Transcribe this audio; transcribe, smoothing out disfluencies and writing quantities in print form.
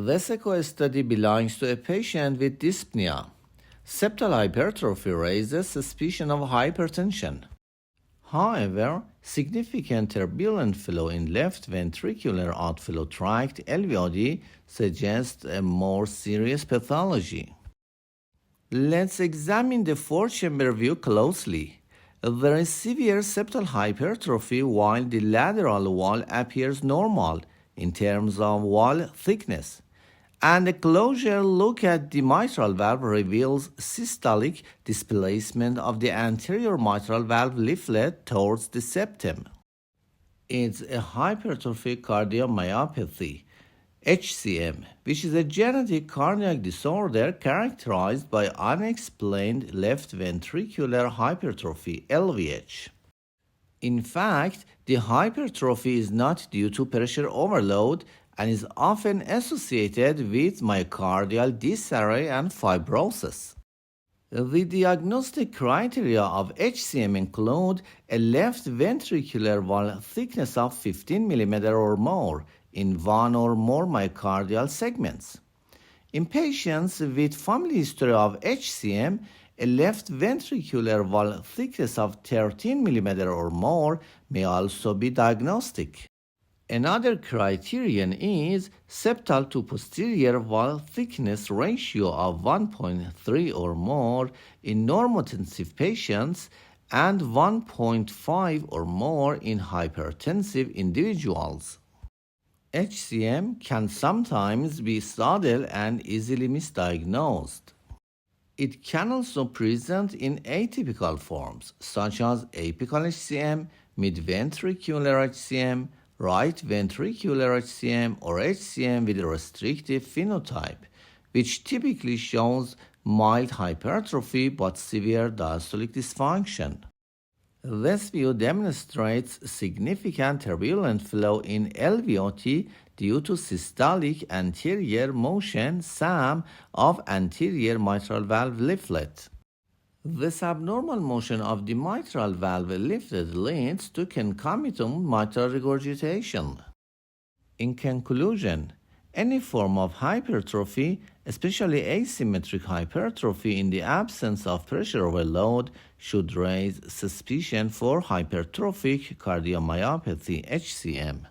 This echo study belongs to a patient with dyspnea. Septal hypertrophy raises suspicion of hypertension. However, significant turbulent flow in left ventricular outflow tract (LVOT) suggests a more serious pathology. Let's examine the four-chamber view closely. There is severe septal hypertrophy while the lateral wall appears normal in terms of wall thickness. And a closer look at the mitral valve reveals systolic displacement of the anterior mitral valve leaflet towards the septum. It's a hypertrophic cardiomyopathy, HCM, which is a genetic cardiac disorder characterized by unexplained left ventricular hypertrophy, LVH. In fact, the hypertrophy is not due to pressure overload and is often associated with myocardial disarray and fibrosis. The diagnostic criteria of HCM include a left ventricular wall thickness of 15 mm or more in one or more myocardial segments. In patients with family history of HCM, a left ventricular wall thickness of 13 mm or more may also be diagnostic. Another criterion is septal-to-posterior wall thickness ratio of 1.3 or more in normotensive patients and 1.5 or more in hypertensive individuals. HCM can sometimes be subtle and easily misdiagnosed. It can also present in atypical forms such as apical HCM, midventricular HCM, right ventricular HCM, or HCM with a restrictive phenotype, which typically shows mild hypertrophy but severe diastolic dysfunction. This view demonstrates significant turbulent flow in LVOT due to systolic anterior motion (SAM) of anterior mitral valve leaflet. This abnormal motion of the mitral valve leaflet leads to concomitant mitral regurgitation. In conclusion, any form of hypertrophy, especially asymmetric hypertrophy in the absence of pressure overload, should raise suspicion for hypertrophic cardiomyopathy (HCM).